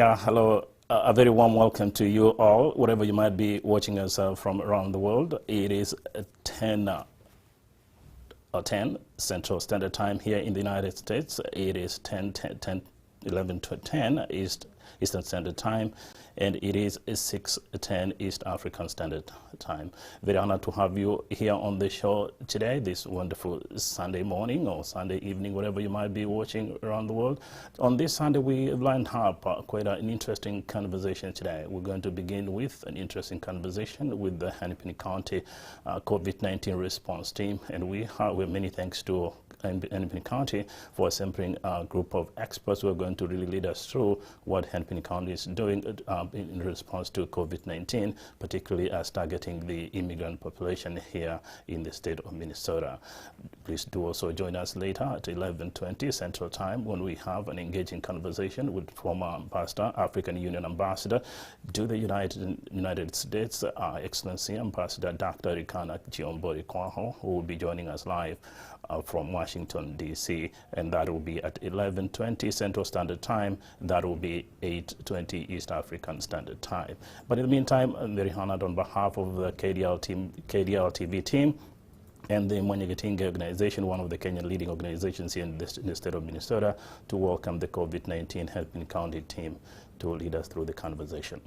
Yeah, hello. A very warm welcome to you all, wherever you might be watching us from around the world. It is 10 Central Standard Time here in the United States. It is 11 to 10 Eastern Standard Time, and it is 6:10 East African Standard Time. Very honored to have you here on the show today, this wonderful Sunday morning or Sunday evening, whatever you might be watching around the world. On this Sunday, we lined up quite an interesting conversation today. We're going to begin with an interesting conversation with the Hennepin County COVID-19 response team, and we have many thanks to Hennepin County for assembling a group of experts who are going to really lead us through what Hennepin County is doing in response to COVID-19, particularly as targeting the immigrant population here in the state of Minnesota. Please do also join us later at 11:20 Central Time when we have an engaging conversation with former Ambassador, African Union Ambassador to the United States, Excellency Ambassador Dr. Rikana Chiombo-Ikwaho, who will be joining us live from Washington, D.C., and that will be at 11:20 Central Standard Time. That will be 8:20 East African Standard Time. But in the meantime, I'm very honored on behalf of the KDRTV team and the Mwenyegatinga organization, one of the Kenyan leading organizations here in the state of Minnesota, to welcome the COVID-19 Hennepin County team to lead us through the conversation.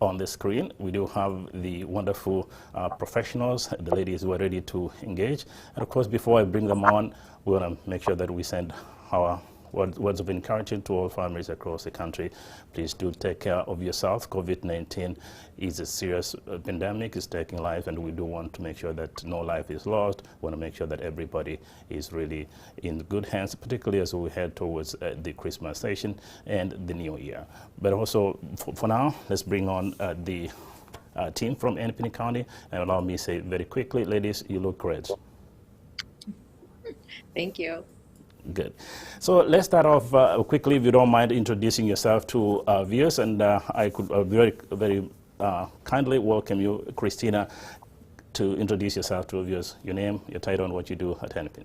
On the screen, we do have the wonderful professionals, the ladies who are ready to engage. And of course, before I bring them on, we want to make sure that we send our words of encouragement to all families across the country. Please do take care of yourself. COVID-19 is a serious pandemic. It's taking life, and we do want to make sure that no life is lost. We want to make sure that everybody is really in good hands, particularly as we head towards the Christmas season and the New Year. But also, for now, let's bring on the team from Hennepin County. And allow me to say very quickly, ladies, you look great. Thank you. Good. So let's start off quickly, if you don't mind introducing yourself to our viewers, and I could very kindly welcome you, Christina, to introduce yourself to our viewers, your name, your title, and what you do at Hennepin.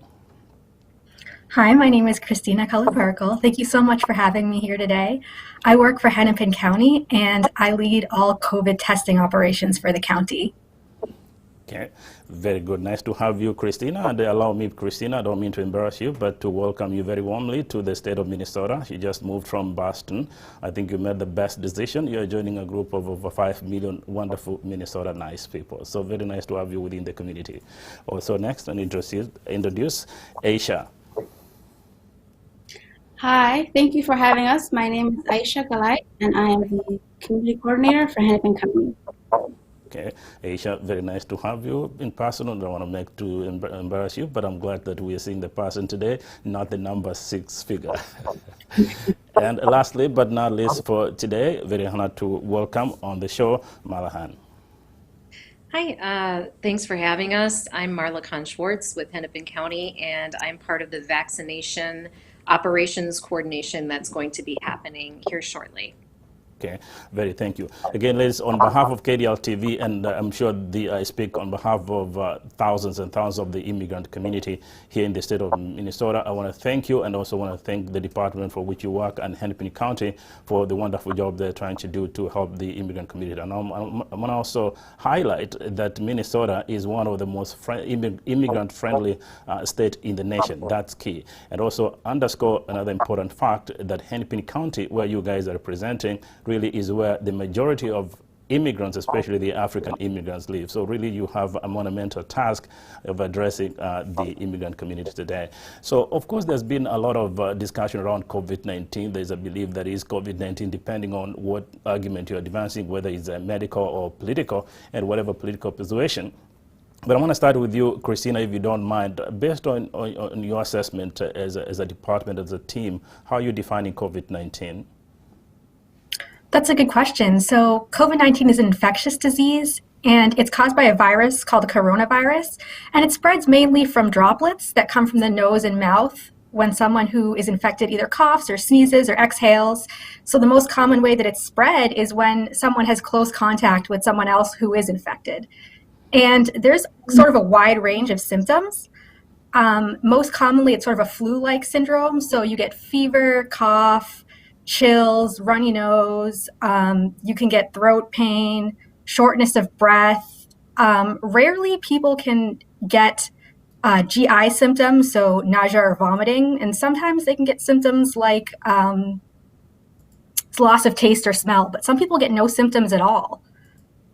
Hi, my name is Christina Kalaparkle. Thank you so much for having me here today. I work for Hennepin County, and I lead all COVID testing operations for the county. Okay, very good. Nice to have you, Christina. And allow me, Christina, I don't mean to embarrass you, but to welcome you very warmly to the state of Minnesota. You just moved from Boston. I think you made the best decision. You're joining a group of over 5 million wonderful Minnesota nice people. So very nice to have you within the community. Also next, and introduce Aisha. Hi, thank you for having us. My name is Aisha Galai, and I am the community coordinator for Hennepin County. Okay, Aisha, very nice to have you in person. I don't want to make to embarrass you, but I'm glad that we are seeing the person today, not the number 6 figure. And lastly, but not least for today, very honored to welcome on the show, Malahan. Hi, thanks for having us. I'm Marla Kahn-Schwartz with Hennepin County, and I'm part of the vaccination operations coordination that's going to be happening here shortly. Okay, thank you. Again, ladies, on behalf of KDRTV, and I'm sure I speak on behalf of thousands and thousands of the immigrant community here in the state of Minnesota, I want to thank you, and also want to thank the department for which you work and Hennepin County for the wonderful job they're trying to do to help the immigrant community. And I'm going to also highlight that Minnesota is one of the most immigrant-friendly state in the nation. That's key. And also underscore another important fact that Hennepin County, where you guys are representing, really is where the majority of immigrants, especially the African immigrants, live. So really you have a monumental task of addressing the immigrant community today. So of course there's been a lot of discussion around COVID-19. There's a belief that is COVID-19 depending on what argument you're advancing, whether it's medical or political, and whatever political persuasion. But I want to start with you, Christina, if you don't mind. Based on your assessment as a department, as a team, how are you defining COVID-19? That's a good question. So COVID-19 is an infectious disease, and it's caused by a virus called the coronavirus, and it spreads mainly from droplets that come from the nose and mouth when someone who is infected either coughs or sneezes or exhales. So the most common way that it's spread is when someone has close contact with someone else who is infected. And there's sort of a wide range of symptoms. Most commonly, it's sort of a flu-like syndrome. So you get fever, cough, chills, runny nose. You can get throat pain, shortness of breath. Rarely people can get GI symptoms, so nausea or vomiting, and sometimes they can get symptoms like loss of taste or smell, but some people get no symptoms at all.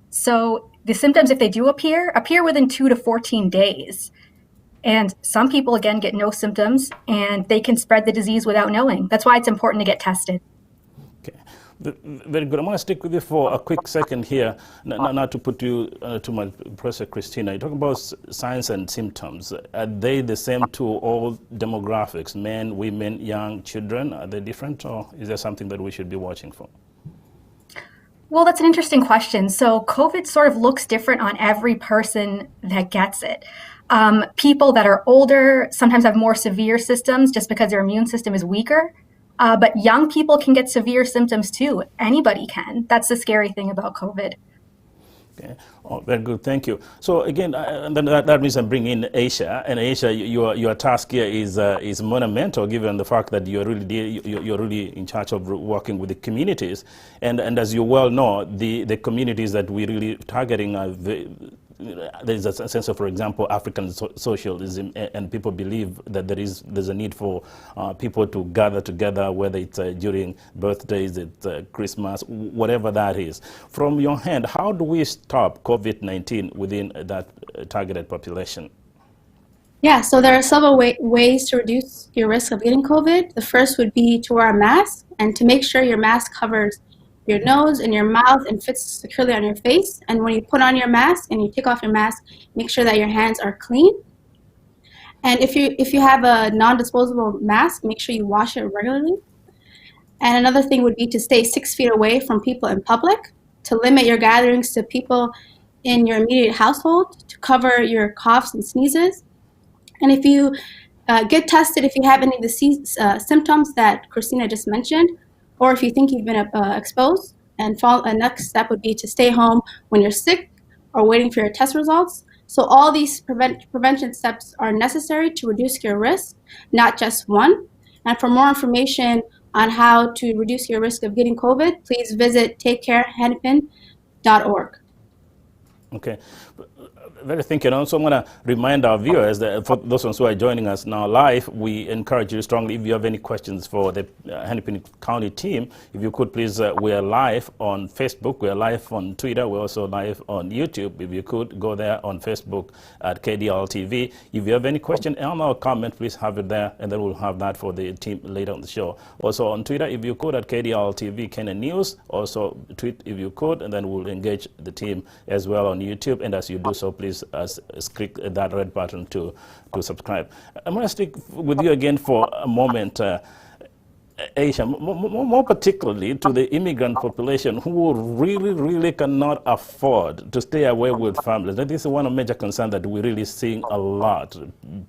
So the symptoms, if they do appear within 2 to 14 days. And some people, again, get no symptoms, and they can spread the disease without knowing. That's why it's important to get tested. Okay. Very good. I'm going to stick with you for a quick second here, not to put you to my Professor Christina. You talk about signs and symptoms. Are they the same to all demographics, men, women, young, children? Are they different, or is there something that we should be watching for? Well, that's an interesting question. So COVID sort of looks different on every person that gets it. People that are older sometimes have more severe symptoms just because their immune system is weaker. But young people can get severe symptoms too. Anybody can. That's the scary thing about COVID. Okay. Oh, very good. Thank you. So again, and then that means I'm bringing in Aisha. And Aisha, your task here is monumental, given the fact that you're really in charge of working with the communities. And as you well know, the communities that we're really targeting are there's a sense of, for example, African socialism, and people believe that there's a need for people to gather together, whether it's during birthdays, it's Christmas, whatever that is. From your hand, how do we stop COVID-19 within that targeted population? Yeah, so there are several ways to reduce your risk of getting COVID. The first would be to wear a mask and to make sure your mask covers your nose and your mouth and fits securely on your face. And when you put on your mask and you take off your mask, make sure that your hands are clean. And if you have a non-disposable mask, make sure you wash it regularly. And another thing would be to stay 6 feet away from people in public, to limit your gatherings to people in your immediate household, to cover your coughs and sneezes. And if you get tested, if you have any of the symptoms that Christina just mentioned, or if you think you've been exposed, and a next step would be to stay home when you're sick or waiting for your test results. So all these prevention steps are necessary to reduce your risk, not just one. And for more information on how to reduce your risk of getting COVID, please visit takecarehennepin.org. Okay. Very thinking. Also, I'm going to remind our viewers that for those ones who are joining us now live, we encourage you strongly, if you have any questions for the Hennepin County team, if you could please, we are live on Facebook, we are live on Twitter, we're also live on YouTube. If you could go there on Facebook at KDRTV. If you have any question or comment, please have it there, and then we'll have that for the team later on the show. Also on Twitter, if you could, at KDRTV Kenya News, also tweet if you could, and then we'll engage the team as well on YouTube. And as you do so, please click that red button to subscribe. I'm going to stick with you again for a moment, Aisha, more particularly to the immigrant population who really cannot afford to stay away with families. That is one of the major concerns that we're really seeing a lot.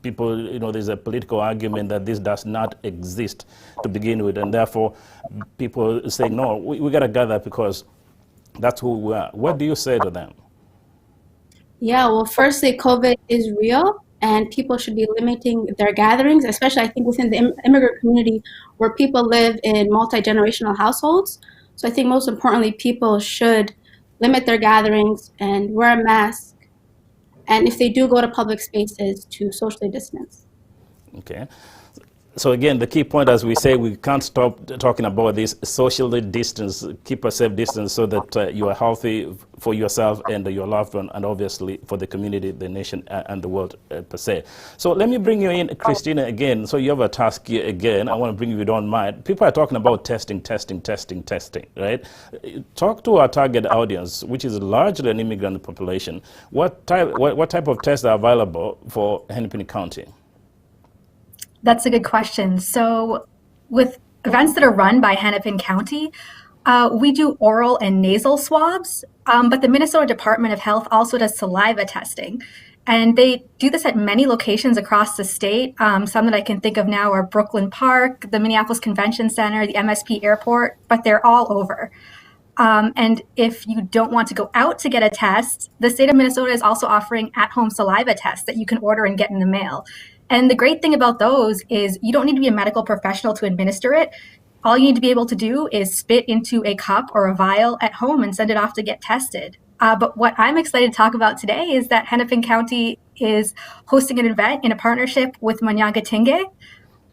People, there's a political argument that this does not exist to begin with, and therefore people say, no, we got to gather because that's who we are. What do you say to them? Yeah, well, firstly, COVID is real, and people should be limiting their gatherings, especially I think within the immigrant community where people live in multi-generational households. So I think most importantly, people should limit their gatherings and wear a mask. And if they do go to public spaces, to socially distance. Okay. So again, the key point, as we say, we can't stop talking about this socially distance, keep a safe distance so that you are healthy for yourself and your loved one, and obviously for the community, the nation, and the world per se. So let me bring you in, Christina, again. So you have a task here again. I want to bring you, if you don't mind. People are talking about testing, right? Talk to our target audience, which is largely an immigrant population. What type of tests are available for Hennepin County? That's a good question. So with events that are run by Hennepin County, we do oral and nasal swabs, but the Minnesota Department of Health also does saliva testing. And they do this at many locations across the state. Some that I can think of now are Brooklyn Park, the Minneapolis Convention Center, the MSP Airport, but they're all over. And if you don't want to go out to get a test, the state of Minnesota is also offering at-home saliva tests that you can order and get in the mail. And the great thing about those is you don't need to be a medical professional to administer it. All you need to be able to do is spit into a cup or a vial at home and send it off to get tested. But what I'm excited to talk about today is that Hennepin County is hosting an event in a partnership with Manyagatenge,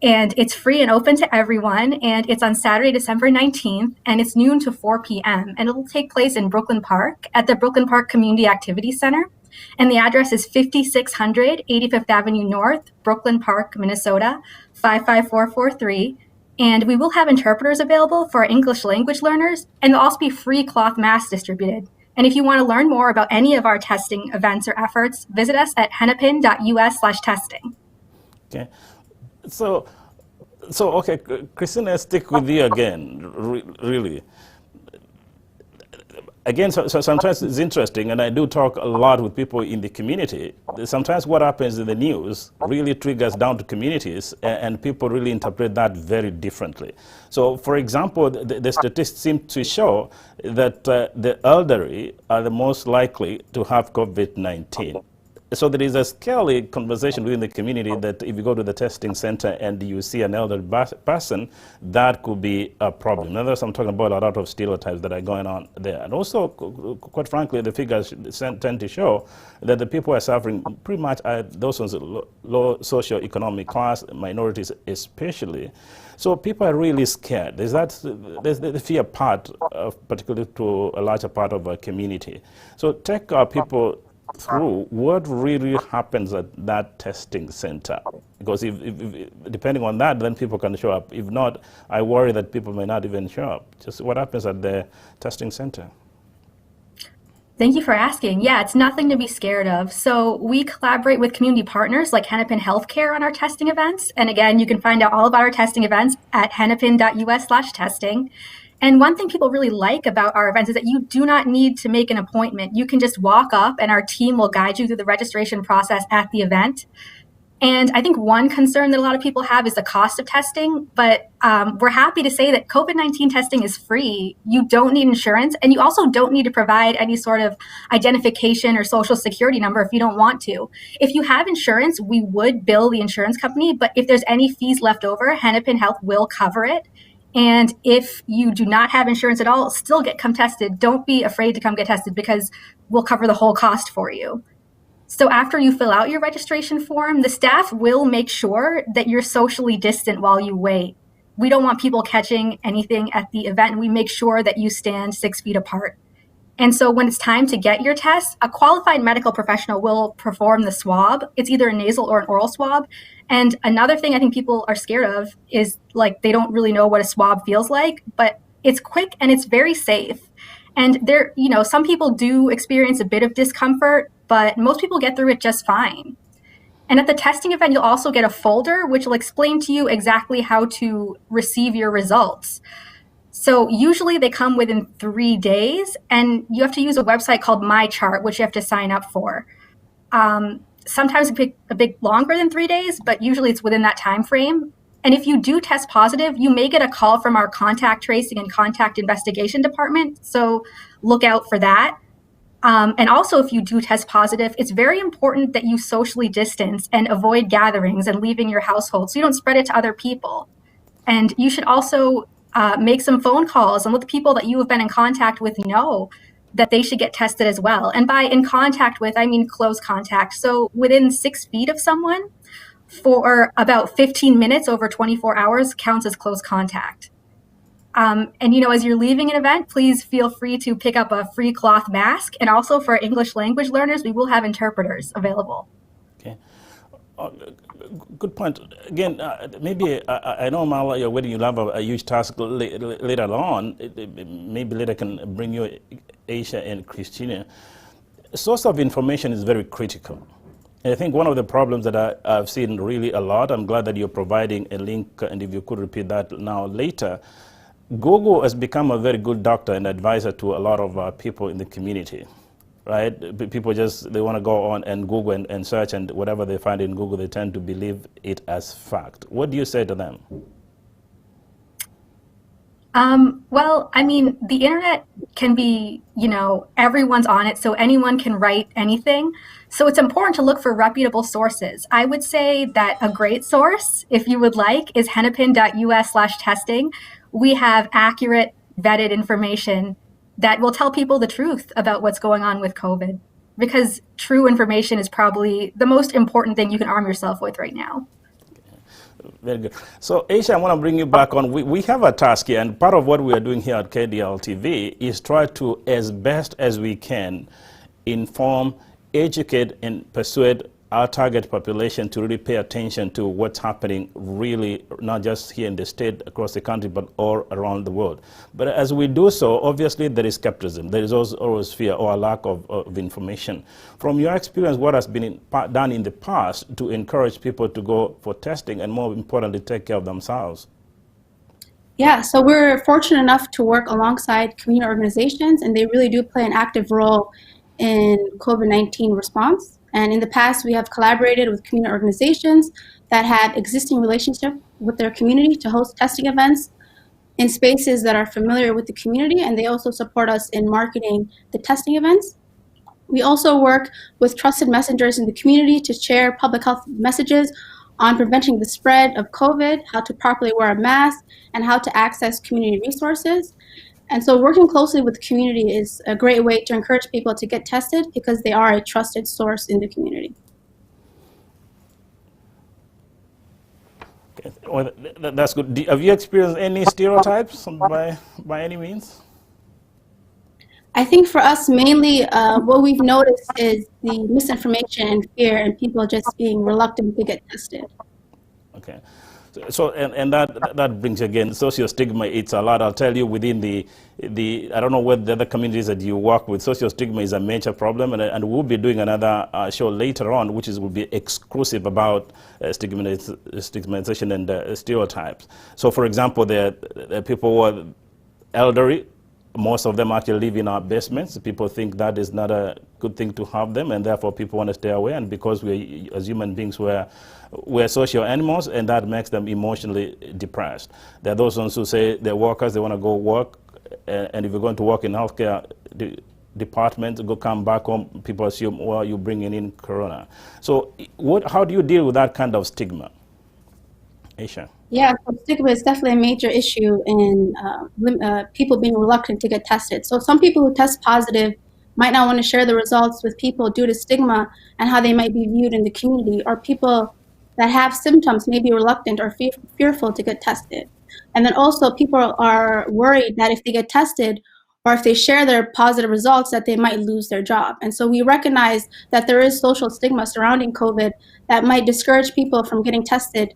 and it's free and open to everyone, and it's on Saturday, December 19th, and it's noon to 4 p.m., and it'll take place in Brooklyn Park at the Brooklyn Park Community Activity Center, and the address is 5600 85th Avenue North, Brooklyn Park, Minnesota, 55443, and we will have interpreters available for our English language learners, and there'll also be free cloth masks distributed. And if you want to learn more about any of our testing events or efforts, visit us at hennepin.us/testing. Okay. So okay, Christina, stick with you again, really. Again, so sometimes it's interesting, and I do talk a lot with people in the community. Sometimes what happens in the news really triggers down to communities, and people really interpret that very differently. So, for example, the statistics seem to show that the elderly are the most likely to have COVID-19. So there is a scary conversation within the community that if you go to the testing center and you see an elderly person, that could be a problem. In other words, I'm talking about a lot of stereotypes that are going on there. And also, quite frankly, the figures tend to show that the people who are suffering pretty much are those ones low socioeconomic class, minorities especially. So people are really scared. There's the fear part, particularly to a larger part of our community. So take our people through what really happens at that testing center, because if depending on that, then people can show up. If not, I worry that people may not even show up. Just what happens at the testing center? Thank you for asking. Yeah, it's nothing to be scared of. So we collaborate with community partners like Hennepin Healthcare on our testing events. And again, you can find out all about our testing events at hennepin.us/testing. And one thing people really like about our events is that you do not need to make an appointment. You can just walk up and our team will guide you through the registration process at the event. And I think one concern that a lot of people have is the cost of testing, but we're happy to say that COVID-19 testing is free. You don't need insurance, and you also don't need to provide any sort of identification or social security number if you don't want to. If you have insurance, we would bill the insurance company, but if there's any fees left over, Hennepin Health will cover it. And if you do not have insurance at all, still come tested. Don't be afraid to come get tested because we'll cover the whole cost for you. So after you fill out your registration form, the staff will make sure that you're socially distant while you wait. We don't want people catching anything at the event, and we make sure that you stand 6 feet apart. And so when it's time to get your test, a qualified medical professional will perform the swab. It's either a nasal or an oral swab. And another thing I think people are scared of is like they don't really know what a swab feels like, but it's quick and it's very safe. And there, some people do experience a bit of discomfort, but most people get through it just fine. And at the testing event, you'll also get a folder which will explain to you exactly how to receive your results. So usually they come within 3 days, and you have to use a website called MyChart, which you have to sign up for. Sometimes it takes a bit longer than 3 days, but usually it's within that time frame. And if you do test positive, you may get a call from our contact tracing and contact investigation department. So look out for that. And also, if you do test positive, it's very important that you socially distance and avoid gatherings and leaving your household so you don't spread it to other people. And you should also make some phone calls and let the people that you have been in contact with know that they should get tested as well. And by in contact with, I mean close contact. So within 6 feet of someone for about 15 minutes over 24 hours counts as close contact. And, as you're leaving an event, please feel free to pick up a free cloth mask. And also for English language learners, we will have interpreters available. Okay. Good point. Again, maybe I know, Marla, you're waiting. You'll have a huge task later on. Maybe later can bring you Aisha and Christina. Source of information is very critical. And I think one of the problems that I've seen really a lot, I'm glad that you're providing a link, and if you could repeat that now later, Google has become a very good doctor and advisor to a lot of people in the community. Right? People they want to go on and Google and search, and whatever they find in Google, they tend to believe it as fact. What do you say to them? Well, I mean, the internet can be, everyone's on it, so anyone can write anything. So it's important to look for reputable sources. I would say that a great source, if you would like, is hennepin.us/testing. we have accurate, vetted information that will tell people the truth about what's going on with COVID. Because true information is probably the most important thing you can arm yourself with right now. Very good. So, Aisha, I want to bring you back on. We have a task here, and part of what we are doing here at KDRTV is try to, as best as we can, inform, educate, and persuade our target population to really pay attention to what's happening really, not just here in the state, across the country, but all around the world. But as we do so, obviously there is skepticism. There is also always fear or a lack of information. From your experience, what has been done in the past to encourage people to go for testing and, more importantly, take care of themselves? Yeah, so we're fortunate enough to work alongside community organizations, and they really do play an active role in COVID-19 response. And in the past, we have collaborated with community organizations that have existing relationship with their community to host testing events in spaces that are familiar with the community, and they also support us in marketing the testing events. We also work with trusted messengers in the community to share public health messages on preventing the spread of COVID, how to properly wear a mask, and how to access community resources. And so working closely with the community is a great way to encourage people to get tested because they are a trusted source in the community. Okay. Well, that's good. Have you experienced any stereotypes by any means? I think for us, mainly what we've noticed is the misinformation and fear and people just being reluctant to get tested. Okay. So, and that brings again social stigma. It's a lot. I'll tell you, within the I don't know what the other communities that you work with, social stigma is a major problem, and we'll be doing another show later on, which will be exclusive about stigmatization and stereotypes. So, for example, the people who are elderly, most of them actually live in our basements. People think that is not a good thing to have them, and therefore people want to stay away. And because we, as human beings, we're social animals, and that makes them emotionally depressed. There are those ones who say they're workers, they want to go work, and if you're going to work in healthcare department, come back home, people assume, well, you're bringing in corona. So how do you deal with that kind of stigma? Aisha? Yeah, so stigma is definitely a major issue in people being reluctant to get tested. So some people who test positive might not want to share the results with people due to stigma and how they might be viewed in the community, or people that have symptoms may be reluctant or fearful to get tested. And then also people are worried that if they get tested or if they share their positive results, that they might lose their job. And so we recognize that there is social stigma surrounding COVID that might discourage people from getting tested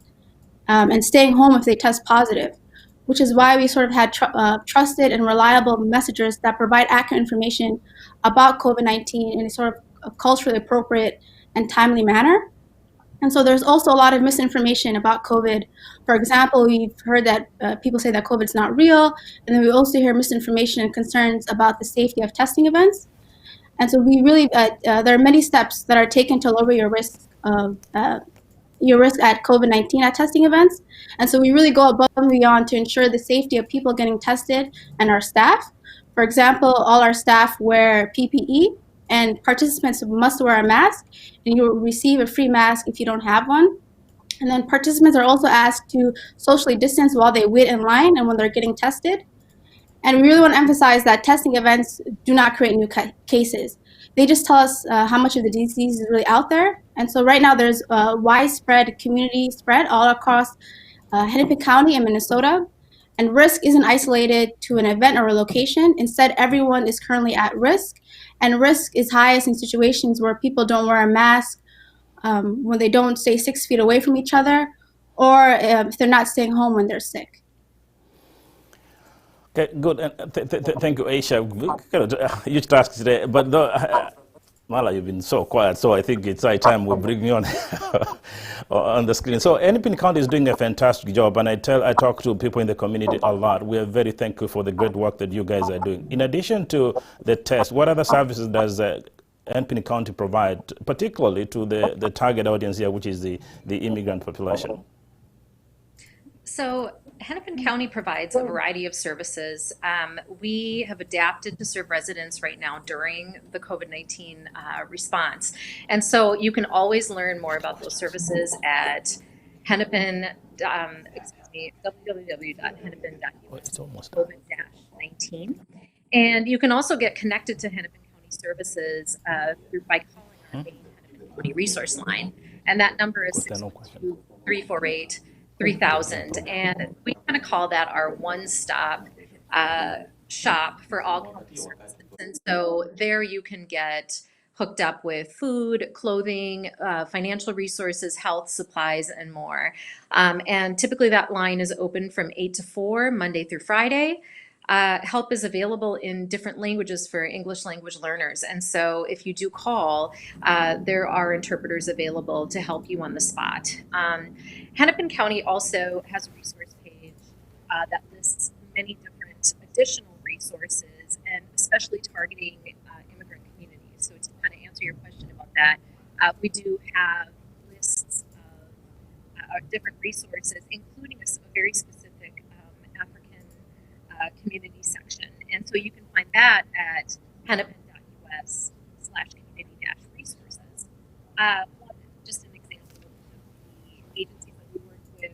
and staying home if they test positive, which is why we sort of had trusted and reliable messengers that provide accurate information about COVID-19 in a sort of a culturally appropriate and timely manner. And so there's also a lot of misinformation about COVID. For example, we've heard that people say that COVID's not real, and then we also hear misinformation and concerns about the safety of testing events. And so we really, there are many steps that are taken to lower your risk at COVID-19 at testing events. And so we really go above and beyond to ensure the safety of people getting tested and our staff. For example, all our staff wear PPE, and participants must wear a mask, and you will receive a free mask if you don't have one. And then participants are also asked to socially distance while they wait in line and when they're getting tested. And we really want to emphasize that testing events do not create new cases. They just tell us how much of the disease is really out there. And so right now there's widespread community spread all across Hennepin County and Minnesota. And risk isn't isolated to an event or a location. Instead, everyone is currently at risk. And risk is highest in situations where people don't wear a mask, when they don't stay 6 feet away from each other, or if they're not staying home when they're sick. Okay, good. And thank you, Aisha. Huge task today. But Mala, you've been so quiet, so I think it's high time we bring you on the screen. So Hennepin County is doing a fantastic job, and I talk to people in the community a lot. We are very thankful for the great work that you guys are doing. In addition to the test, what other services does Hennepin County provide, particularly to the target audience here, which is the immigrant population? So Hennepin County provides a variety of services. We have adapted to serve residents right now during the COVID-19 response. And so you can always learn more about those services at It's almost COVID-19. And you can also get connected to Hennepin County Services by calling our main Hennepin County resource line. And that number is 612-348-3000. And we kind of call that our one-stop shop for all county services. And so there you can get hooked up with food, clothing, financial resources, health, supplies, and more. And typically that line is open from 8 to 4, Monday through Friday. Help is available in different languages for English language learners. And so if you do call, there are interpreters available to help you on the spot. Hennepin County also has a resource page that lists many different additional resources, and especially targeting immigrant communities. So to kind of answer your question about that, we do have lists of different resources, including a very specific African community section. And so you can find that at hennepin.us/community-resources. Just an example of the agencies that we work with.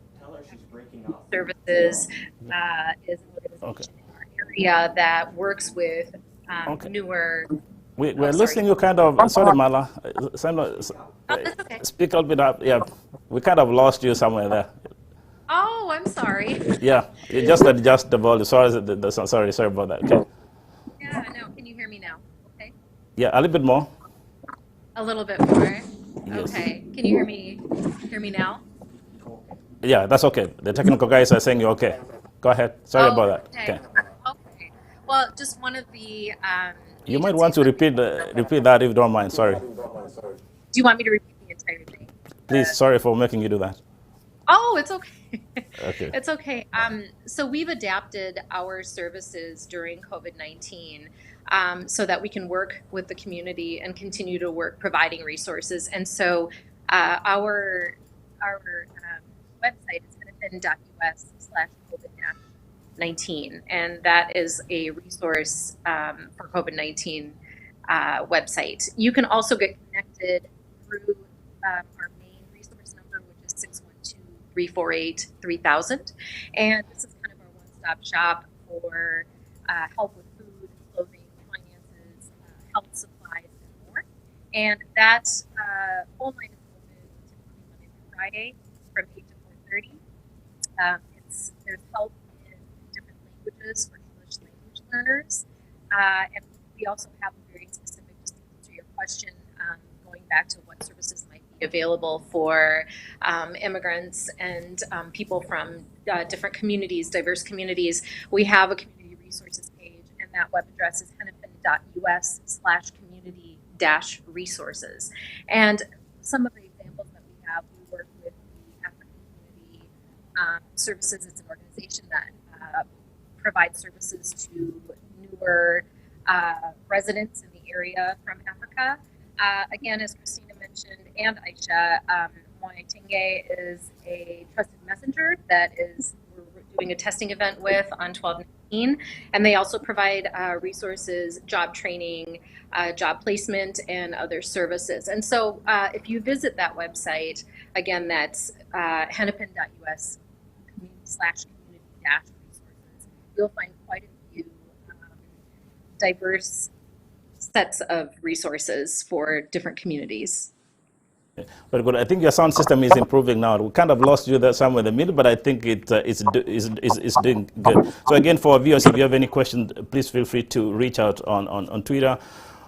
Services is an organization in our area that works with newer. We're listening. You kind of sorry, Mala. That's okay. Speak a little bit up. Yeah, we kind of lost you somewhere there. Oh, I'm sorry. Yeah, you just adjust the volume. Sorry about that. Okay. Yeah, no. Can you hear me now? Okay. Yeah, a little bit more. A little bit more. Yes. Okay. Can you hear me now? Yeah, that's okay. The technical guys are saying you're okay. Go ahead. Sorry about that. Okay. Okay. Well, just one of the. You might want to repeat that if you don't mind. Sorry. Do you want me to repeat the entire thing? Please. Sorry for making you do that. Oh, it's okay. Okay. It's okay. So we've adapted our services during COVID-19 so that we can work with the community and continue to work providing resources. And so our website is hennepin.us/COVID-19, and that is a resource for COVID-19 website. You can also get connected through our main resource number, which is 612-348-3000, and this is kind of our one-stop shop for help with food, clothing, finances, health supplies, and more. And that phone line is open typically Monday through Friday from 8 to 4:30. There's help in different languages for English language learners, and we also have a very specific, just to answer your question, going back to what services might be available for immigrants and people from different communities, diverse communities. We have a community resources page, and that web address is hennepin.us/community-resources. And some of the examples that we have, we work with the African Community Services. It's an organization that provides services to newer residents in the area from Africa. Again, as Christina mentioned, and Aisha, Moyatenge is a trusted messenger that we're doing a testing event with on 12/19, and they also provide resources, job training, job placement, and other services. And so if you visit that website, again, that's hennepin.us/community-resources, you'll find quite a few diverse sets of resources for different communities. Very good. I think your sound system is improving now. We kind of lost you there somewhere in the middle, but I think it's doing good. So again, for our viewers, if you have any questions, please feel free to reach out on Twitter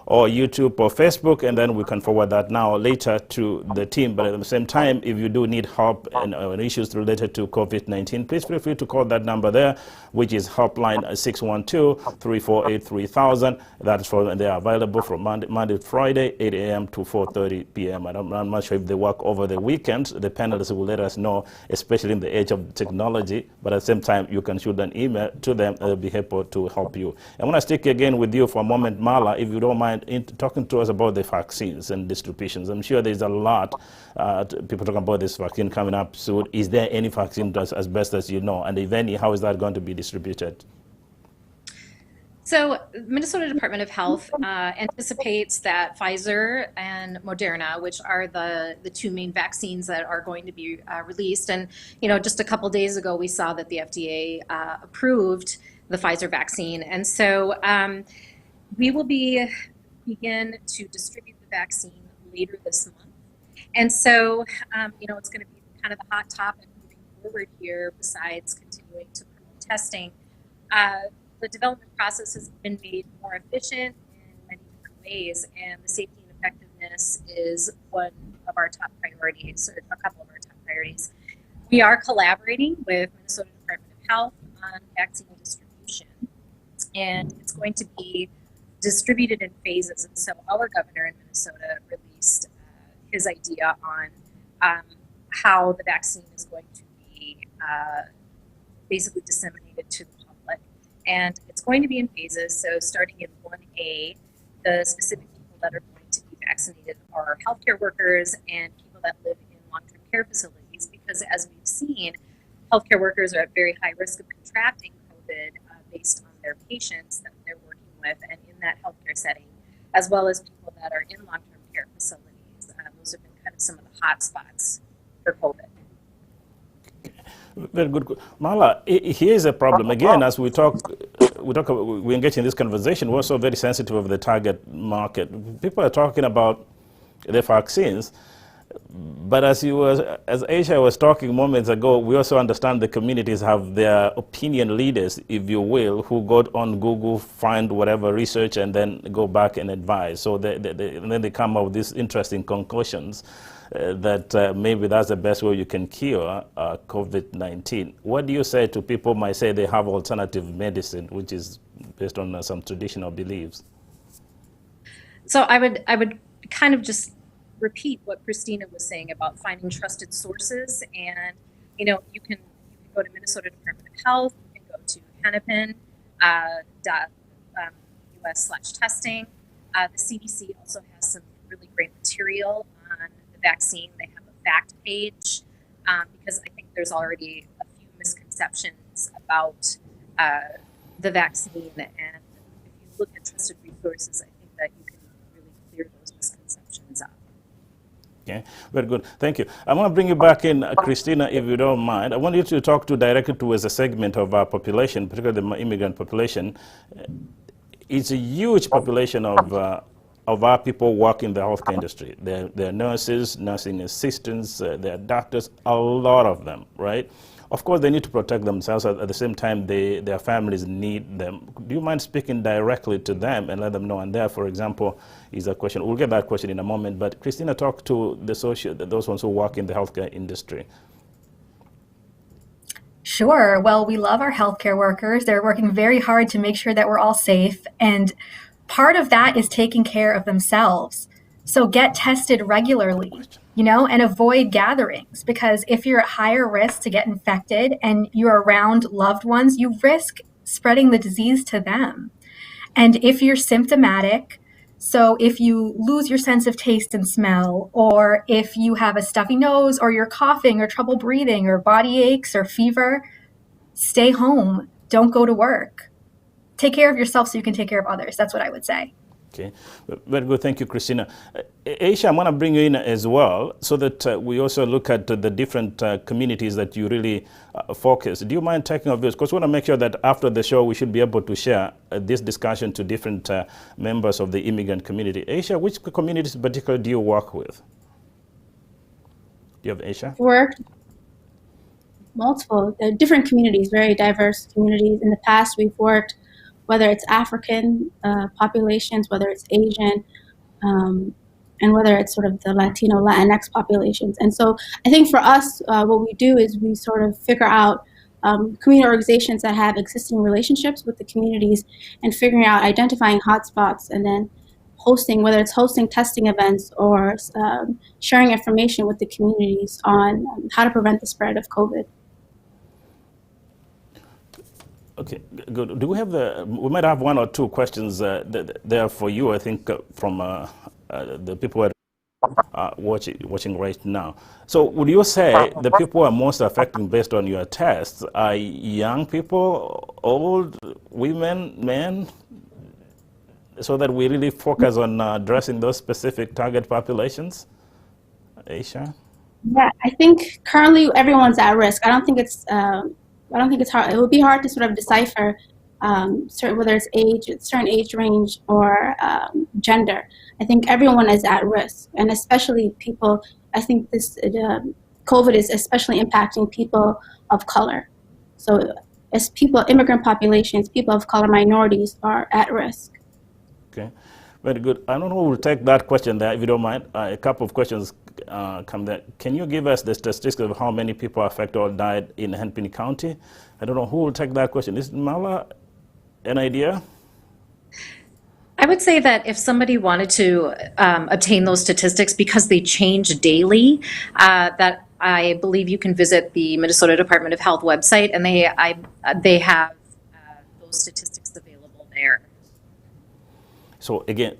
or YouTube or Facebook, and then we can forward that now later to the team. But at the same time, if you do need help and issues related to COVID-19, please feel free to call that number there, which is helpline 612-348-3000. That's for, they are available from Monday to Friday, 8 a.m. to 4:30 p.m. I'm not sure if they work over the weekends. The panelists will let us know, especially in the age of technology. But at the same time, you can shoot an email to them. They'll be able to help you. I want to stick again with you for a moment, Marla, if you don't mind talking to us about the vaccines and distributions. I'm sure there's a lot people talking about this vaccine coming up soon. Is there any vaccine as best as you know? And if any, how is that going to be distributed? So Minnesota Department of Health anticipates that Pfizer and Moderna, which are the two main vaccines that are going to be released, and just a couple days ago we saw that the FDA approved the Pfizer vaccine, and so we will begin to distribute the vaccine later this month, and so it's going to be kind of the hot topic moving forward here. Besides continuing to promote testing. The development process has been made more efficient in many different ways, and the safety and effectiveness is one of our top priorities, or a couple of our top priorities. We are collaborating with Minnesota Department of Health on vaccine distribution, and it's going to be distributed in phases. And so our governor in Minnesota released his idea on how the vaccine is going to be basically disseminated to the public. And it's going to be in phases. So starting in 1A, the specific people that are going to be vaccinated are healthcare workers and people that live in long-term care facilities, because as we've seen, healthcare workers are at very high risk of contracting COVID based on their patients that they're working with and in that healthcare setting, as well as people that are in long-term care facilities. Those have been kind of some of the hot spots for COVID. Very good. Mala, here's a problem. Again, as we engage in this conversation, we're also very sensitive of the target market. People are talking about the vaccines, but as Aisha was talking moments ago, we also understand the communities have their opinion leaders, if you will, who go on Google, find whatever research, and then go back and advise. So and then they come up with these interesting conclusions. That maybe that's the best way you can cure COVID-19. What do you say to people might say they have alternative medicine, which is based on some traditional beliefs? So I would kind of just repeat what Christina was saying about finding trusted sources, and you can go to Minnesota Department of Health, you can go to Hennepin US/testing. The CDC also has some really great material on vaccine. They have a fact page because I think there's already a few misconceptions about the vaccine, and if you look at trusted resources, I think that you can really clear those misconceptions up. Okay, very good. Thank you. I want to bring you back in, Christina, if you don't mind. I want you to talk directly to as a segment of our population, particularly the immigrant population. It's a huge population of our people work in the healthcare industry. They're nurses, nursing assistants, they're doctors, a lot of them, right? Of course, they need to protect themselves. At the same time, their families need them. Do you mind speaking directly to them and let them know? And there, for example, is a question. We'll get that question in a moment. But Christina, talk to those ones who work in the healthcare industry. Sure. Well, we love our healthcare workers. They're working very hard to make sure that we're all safe. And part of that is taking care of themselves. So get tested regularly, and avoid gatherings, because if you're at higher risk to get infected and you're around loved ones, you risk spreading the disease to them. And if you're symptomatic, so if you lose your sense of taste and smell, or if you have a stuffy nose, or you're coughing or trouble breathing or body aches or fever, stay home. Don't go to work. Take care of yourself so you can take care of others. That's what I would say. Okay, very good. Thank you, Christina. Aisha, I'm going to bring you in as well so that we also look at the different communities that you really focus. Do you mind taking of this? Because we want to make sure that after the show, we should be able to share this discussion to different members of the immigrant community. Aisha, which communities in particular do you work with? Do you have Aisha? Worked multiple different communities, very diverse communities. In the past, we've worked whether it's African populations, whether it's Asian, and whether it's sort of the Latino, Latinx populations. And so I think for us, what we do is we sort of figure out community organizations that have existing relationships with the communities and figuring out, identifying hotspots, and then hosting, whether it's hosting testing events or sharing information with the communities on how to prevent the spread of COVID. Okay, good. Do we have we might have one or two questions there for you, I think, from the people who watching right now. So would you say the people who are most affected based on your tests are young people, old, women, men, so that we really focus on addressing those specific target populations? Aisha? Yeah, I think currently everyone's at risk. I don't think it's hard. It would be hard to sort of decipher whether it's age, certain age range, or gender. I think everyone is at risk, and especially people. I think COVID is especially impacting people of color. So, as people, immigrant populations, people of color, minorities are at risk. Okay, very good. I don't know who will take that question there, if you don't mind. A couple of questions come there. Can you give us the statistics of how many people affected or died in Hennepin County? I don't know who will take that question. Is Mala an idea? I would say that if somebody wanted to obtain those statistics, because they change daily, that I believe you can visit the Minnesota Department of Health website, and they have those statistics available there. So again,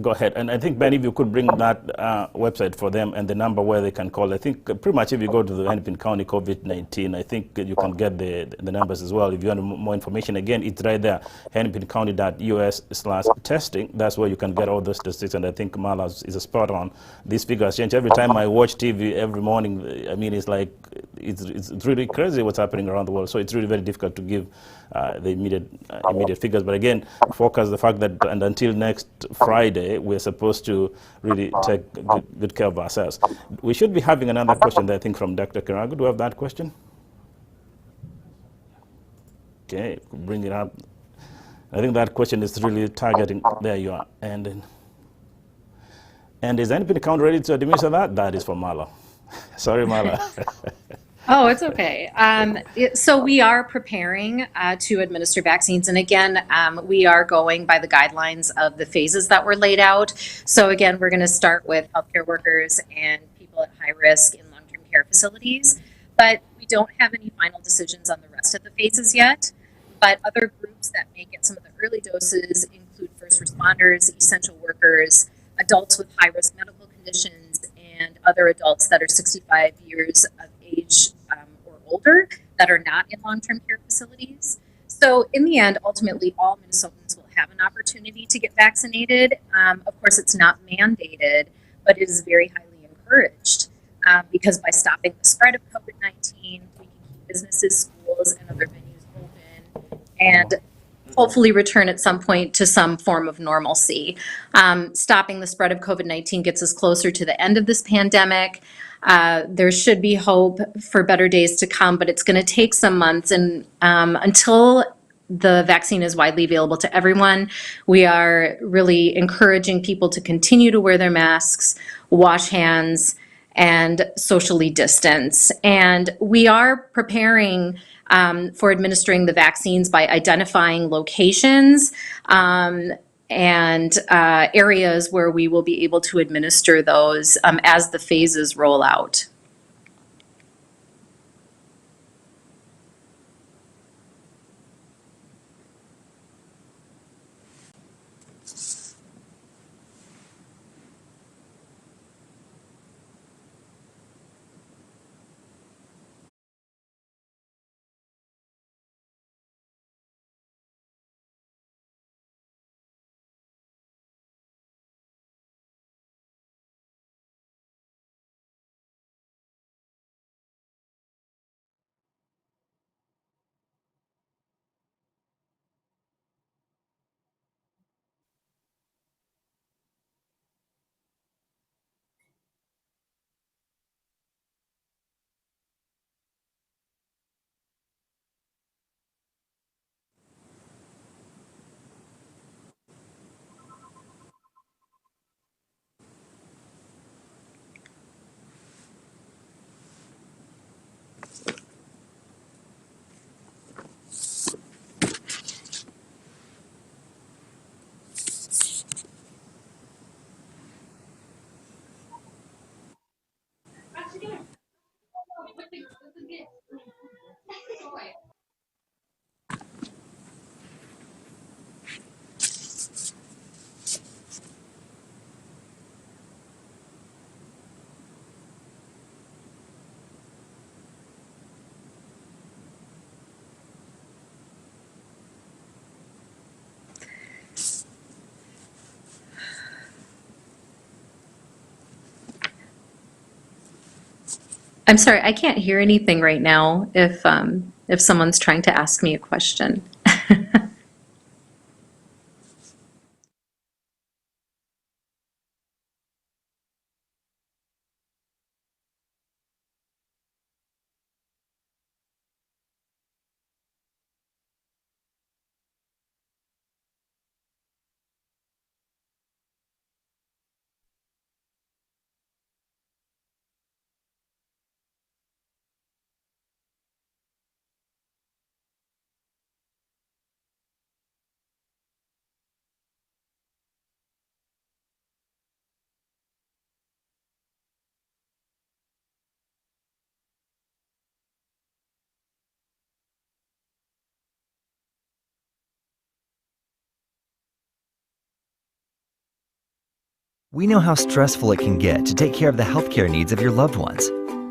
go ahead. And I think, Ben, if you could bring that website for them and the number where they can call. I think pretty much if you go to the Hennepin County COVID-19, I think you can get the numbers as well. If you want more information, again, it's right there, hennepincounty.us/testing. That's where you can get all those statistics. And I think Mala is a spot on. These figures change every time I watch TV every morning. I mean, it's like, it's really crazy what's happening around the world. So it's really very difficult to give the immediate figures. But again, focus the fact that, and until next Friday, we're supposed to really take good care of ourselves. We should be having another question there, I think, from Dr. Karagu. Do we have that question? Okay, bring it up. I think that question is really targeting. There you are. And is anybody count ready to administer that? That is for Mala. Sorry, Mala. Oh, it's okay. So we are preparing to administer vaccines. And again, we are going by the guidelines of the phases that were laid out. So again, we're going to start with healthcare workers and people at high risk in long-term care facilities. But we don't have any final decisions on the rest of the phases yet. But other groups that may get some of the early doses include first responders, essential workers, adults with high-risk medical conditions, and other adults that are 65 years of age or older that are not in long-term care facilities. So in the end, ultimately, all Minnesotans will have an opportunity to get vaccinated. Of course, it's not mandated, but it is very highly encouraged because by stopping the spread of COVID-19, we can keep businesses, schools, and other venues open and hopefully return at some point to some form of normalcy. Stopping the spread of COVID-19 gets us closer to the end of this pandemic. There should be hope for better days to come, but it's going to take some months. And until the vaccine is widely available to everyone, we are really encouraging people to continue to wear their masks, wash hands, and socially distance. And we are preparing for administering the vaccines by identifying locations and areas where we will be able to administer those as the phases roll out. I'm sorry, I can't hear anything right now if someone's trying to ask me a question. We know how stressful it can get to take care of the healthcare needs of your loved ones,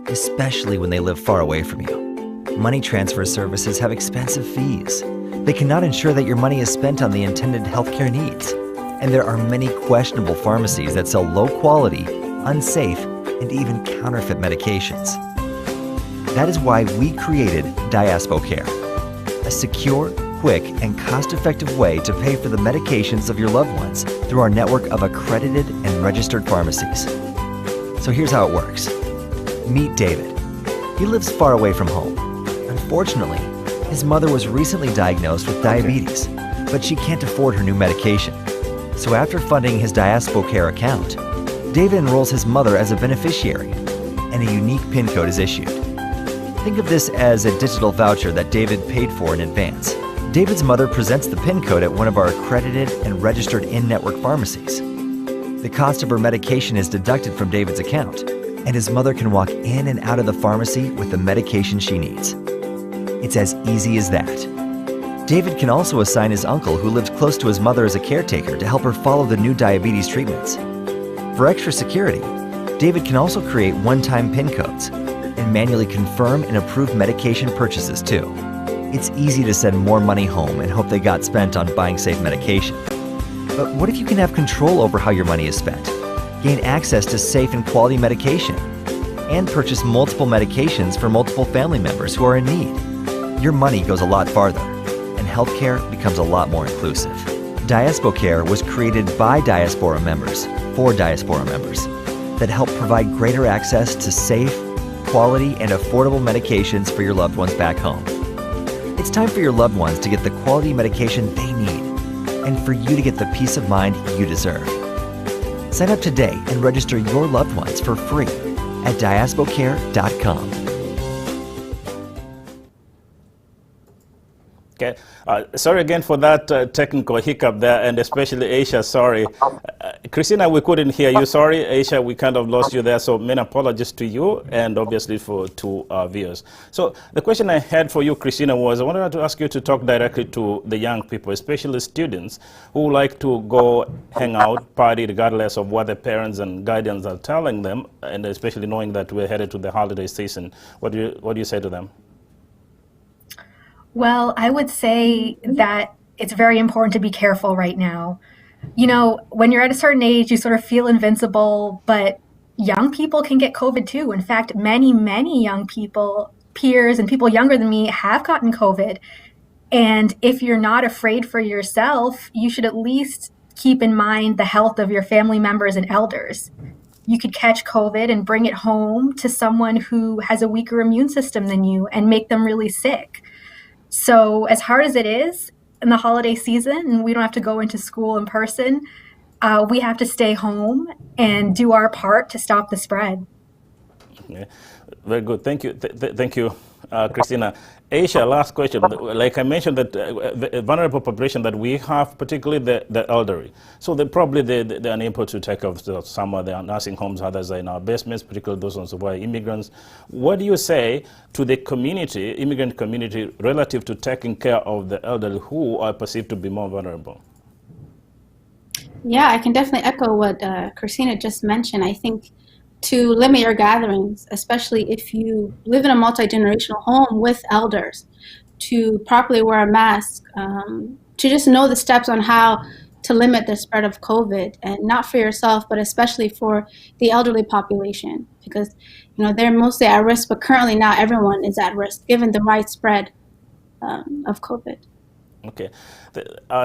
especially when they live far away from you. Money transfer services have expensive fees. They cannot ensure that your money is spent on the intended healthcare needs. And there are many questionable pharmacies that sell low quality, unsafe, and even counterfeit medications. That is why we created Diaspora Care, a secure, quick, and cost-effective way to pay for the medications of your loved ones through our network of accredited and registered pharmacies. So here's how it works. Meet David. He lives far away from home. Unfortunately, his mother was recently diagnosed with diabetes, but she can't afford her new medication. So after funding his Diaspora Care account, David enrolls his mother as a beneficiary, and a unique PIN code is issued. Think of this as a digital voucher that David paid for in advance. David's mother presents the PIN code at one of our accredited and registered in-network pharmacies. The cost of her medication is deducted from David's account, and his mother can walk in and out of the pharmacy with the medication she needs. It's as easy as that. David can also assign his uncle who lives close to his mother as a caretaker to help her follow the new diabetes treatments. For extra security, David can also create one-time PIN codes and manually confirm and approve medication purchases too. It's easy to send more money home and hope they got spent on buying safe medication. But what if you can have control over how your money is spent, gain access to safe and quality medication, and purchase multiple medications for multiple family members who are in need? Your money goes a lot farther, and healthcare becomes a lot more inclusive. Diaspora Care was created by Diaspora members for Diaspora members that help provide greater access to safe, quality, and affordable medications for your loved ones back home. It's time for your loved ones to get the quality medication they need, and for you to get the peace of mind you deserve. Sign up today and register your loved ones for free at diasporacare.com. Okay. Sorry again for that technical hiccup there, and especially Aisha, sorry. Christina, we couldn't hear you. Sorry, Aisha, we kind of lost you there, so many apologies to you and obviously to our viewers. So the question I had for you, Christina, was I wanted to ask you to talk directly to the young people, especially students who like to go hang out, party, regardless of what their parents and guardians are telling them, and especially knowing that we're headed to the holiday season. What do you say to them? Well, I would say that it's very important to be careful right now. You know, when you're at a certain age, you sort of feel invincible, but young people can get COVID too. In fact, many young people, peers and people younger than me have gotten COVID. And if you're not afraid for yourself, you should at least keep in mind the health of your family members and elders. You could catch COVID and bring it home to someone who has a weaker immune system than you and make them really sick. So as hard as it is in the holiday season, and we don't have to go into school in person, we have to stay home and do our part to stop the spread. Yeah. Very good. Thank you. Thank you, Christina. Aisha, last question. Like I mentioned, that the vulnerable population that we have, particularly the elderly. So they're unable to take care of some of their nursing homes, others are in our basements, particularly those ones who are immigrants. What do you say to the community, immigrant community, relative to taking care of the elderly who are perceived to be more vulnerable? Yeah, I can definitely echo what Christina just mentioned. I think to limit your gatherings, especially if you live in a multi-generational home with elders, to properly wear a mask, to just know the steps on how to limit the spread of COVID, and not for yourself, but especially for the elderly population, because they're mostly at risk, but currently now everyone is at risk given the widespread of COVID. Okay,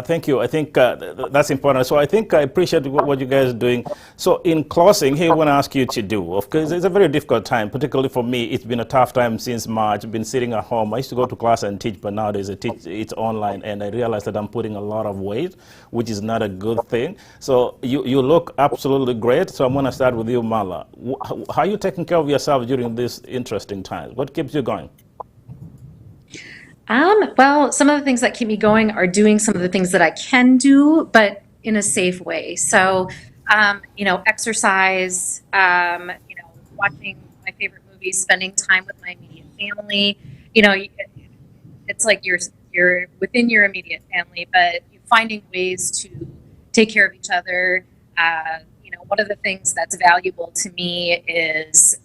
thank you. I think that's important. So I think I appreciate what you guys are doing. So in closing, here I want to ask you to do, of course, it's a very difficult time, particularly for me. It's been a tough time since March. I've been sitting at home. I used to go to class and teach, but nowadays it's online, and I realized that I'm putting a lot of weight, which is not a good thing. So you look absolutely great. So I'm going to start with you, Mala. How are you taking care of yourself during this interesting time? What keeps you going? Well, some of the things that keep me going are doing some of the things that I can do, but in a safe way. So, exercise, watching my favorite movies, spending time with my immediate family. It's like you're within your immediate family, but you're finding ways to take care of each other. One of the things that's valuable to me is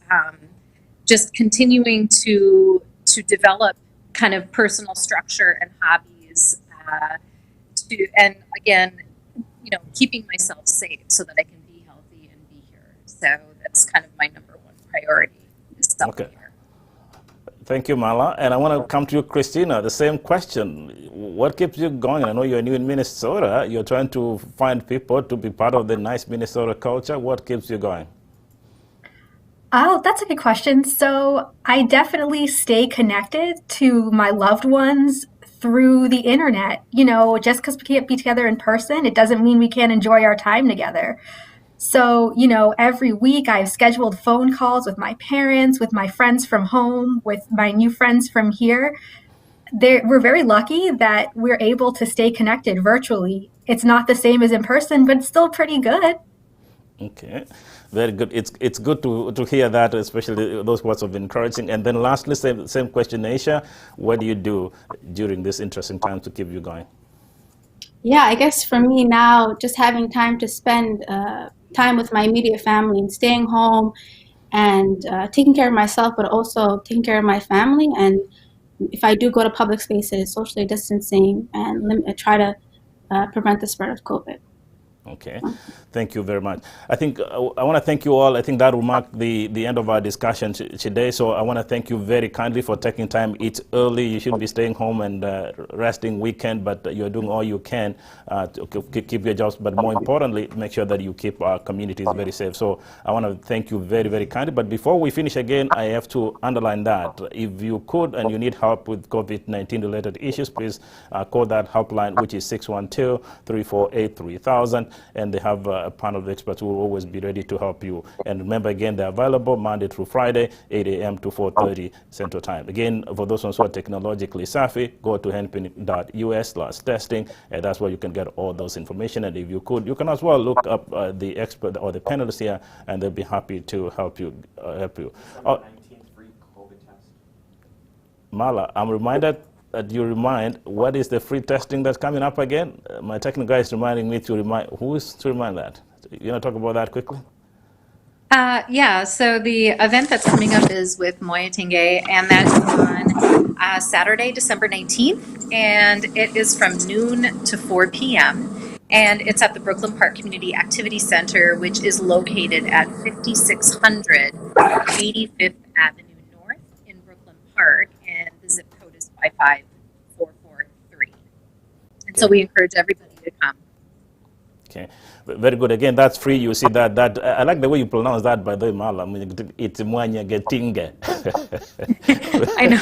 just continuing to develop kind of personal structure and hobbies, and again, keeping myself safe so that I can be healthy and be here. So that's kind of my number one priority is self-care. Okay. Thank you, Mala. And I want to come to you, Christina. The same question. What keeps you going? I know you're new in Minnesota. You're trying to find people to be part of the nice Minnesota culture. What keeps you going? Oh, that's a good question. So I definitely stay connected to my loved ones through the internet. Just because we can't be together in person, it doesn't mean we can't enjoy our time together. So, every week I've scheduled phone calls with my parents, with my friends from home, with my new friends from here. We're very lucky that we're able to stay connected virtually. It's not the same as in person, but it's still pretty good. Okay, very good. It's good to hear that, especially those words of encouraging. And then lastly, same question, Aisha. What do you do during this interesting time to keep you going? Yeah, I guess for me now, just having time to spend time with my immediate family and staying home and taking care of myself, but also taking care of my family. And if I do go to public spaces, socially distancing and try to prevent the spread of COVID. Okay, thank you very much. I think I want to thank you all. I think that will mark the end of our discussion today. So I want to thank you very kindly for taking time. It's early. You should be staying home and resting weekend, but you're doing all you can to keep your jobs. But more importantly, make sure that you keep our communities very safe. So I want to thank you very, very kindly. But before we finish again, I have to underline that if you could and you need help with COVID-19 related issues, please call that helpline, which is 612-348-3000. And they have a panel of experts who will always be ready to help you. And remember, again, they're available Monday through Friday, 8 a.m. to 4:30 Central Time. Again, for those ones who are technologically savvy, go to henpine.us/testing, and that's where you can get all those information. And if you could, you can as well look up the expert or the panelists here, and they'll be happy to help you. Mala, I'm reminded that you remind what is the free testing that's coming up again. My technical guy is reminding me to remind. Who is to remind that? You want to talk about that quickly? Yeah, so the event that's coming up is with Moyatinge, and that's on Saturday, December 19th, and it is from noon to 4 p.m. And it's at the Brooklyn Park Community Activity Center, which is located at 5600 85th Avenue North in Brooklyn Park, and the zip code is 55443. And so we encourage everybody to come. Okay, very good. Again, that's free. You see that I like the way you pronounce that, by the way, Mala. It's Mwanya Getinge. I know.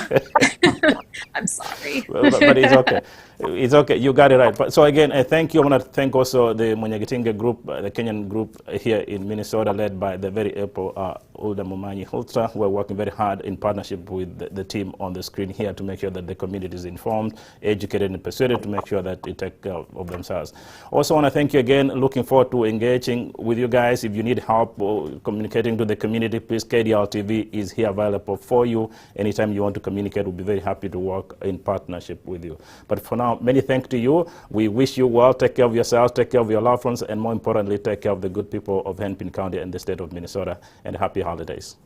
I'm sorry. but it's okay. It's okay. You got it right. But, so again, I thank you. I want to thank also the Munyagitinga group, the Kenyan group here in Minnesota, led by the very able Ulda Mumanyi Hultra, who are working very hard in partnership with the team on the screen here to make sure that the community is informed, educated, and persuaded to make sure that they take care of themselves. Also want to thank you again. Looking forward to engaging with you guys. If you need help communicating to the community, please, KDRTV is here available for you. Anytime you want to communicate, we'll be very happy to work in partnership with you. But for now, many thanks to you. We wish you well. Take care of yourselves, take care of your loved ones, and more importantly, take care of the good people of Hennepin County and the state of Minnesota. And happy holidays.